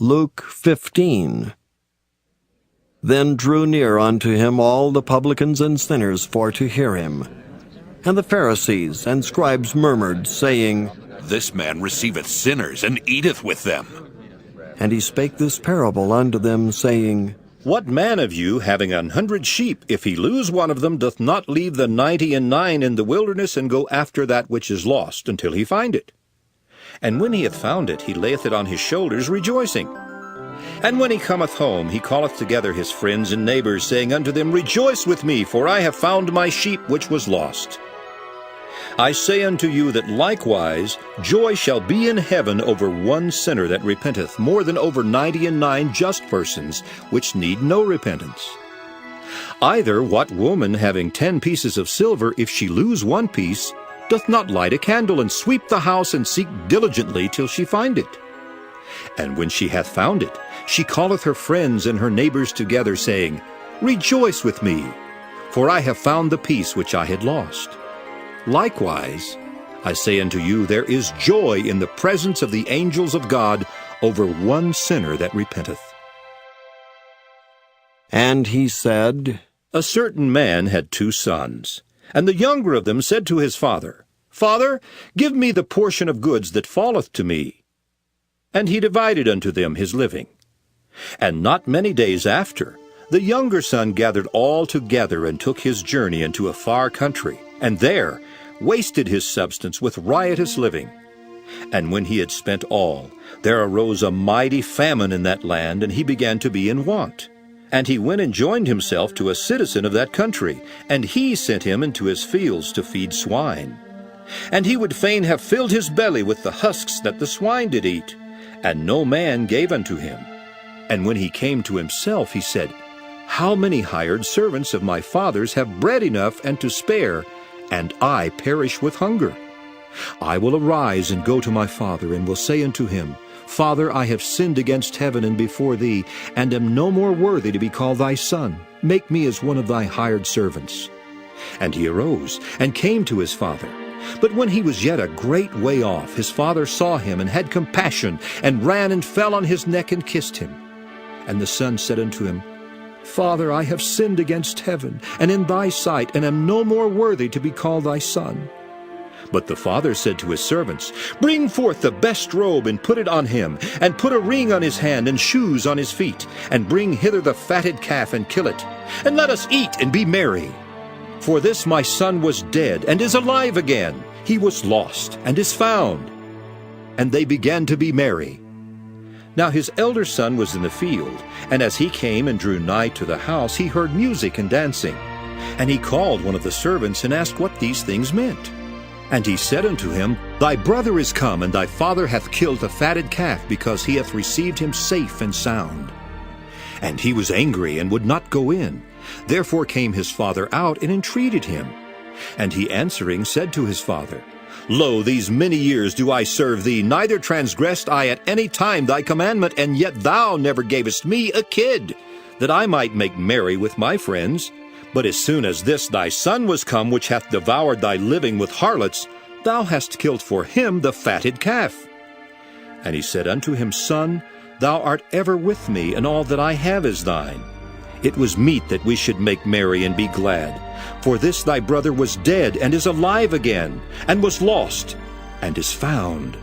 Luke 15. Then drew near unto him all the publicans and sinners for to hear him. And the Pharisees and scribes murmured, saying, This man receiveth sinners, and eateth with them. And he spake this parable unto them, saying, What man of you, having 100 sheep, if he lose one of them, doth not leave the 99 in the wilderness, and go after that which is lost, until he find it? And when he hath found it, he layeth it on his shoulders, rejoicing. And when he cometh home, he calleth together his friends and neighbors, saying unto them, Rejoice with me, for I have found my sheep which was lost. I say unto you that likewise joy shall be in heaven over one sinner that repenteth, more than over 99 just persons, which need no repentance. Either what woman, having 10 pieces of silver, if she lose one piece, doth not light a candle, and sweep the house, and seek diligently till she find it? And when she hath found it, she calleth her friends and her neighbors together, saying, Rejoice with me, for I have found the piece which I had lost. Likewise, I say unto you, there is joy in the presence of the angels of God over one sinner that repenteth. And he said, A certain man had 2 sons. And the younger of them said to his father, Father, give me the portion of goods that falleth to me. And he divided unto them his living. And not many days after, the younger son gathered all together, and took his journey into a far country, and there wasted his substance with riotous living. And when he had spent all, there arose a mighty famine in that land, and he began to be in want. And he went and joined himself to a citizen of that country, and he sent him into his fields to feed swine. And he would fain have filled his belly with the husks that the swine did eat, and no man gave unto him. And when he came to himself, he said, How many hired servants of my father's have bread enough and to spare, and I perish with hunger? I will arise and go to my father, and will say unto him, Father, I have sinned against heaven and before thee, and am no more worthy to be called thy son. Make me as one of thy hired servants. And he arose, and came to his father. But when he was yet a great way off, his father saw him, and had compassion, and ran and fell on his neck, and kissed him. And the son said unto him, Father, I have sinned against heaven, and in thy sight, and am no more worthy to be called thy son. But the father said to his servants, Bring forth the best robe, and put it on him, and put a ring on his hand, and shoes on his feet, and bring hither the fatted calf, and kill it, and let us eat and be merry. For this my son was dead, and is alive again. He was lost, and is found. And they began to be merry. Now his elder son was in the field, and as he came and drew nigh to the house, he heard music and dancing. And he called one of the servants, and asked what these things meant. And he said unto him, Thy brother is come, and thy father hath killed the fatted calf, because he hath received him safe and sound. And he was angry, and would not go in. Therefore came his father out, and entreated him. And he answering said to his father, Lo, these many years do I serve thee, neither transgressed I at any time thy commandment, and yet thou never gavest me a kid, that I might make merry with my friends. But as soon as this thy son was come, which hath devoured thy living with harlots, thou hast killed for him the fatted calf. And he said unto him, Son, thou art ever with me, and all that I have is thine. It was meet that we should make merry and be glad. For this thy brother was dead, and is alive again, and was lost, and is found.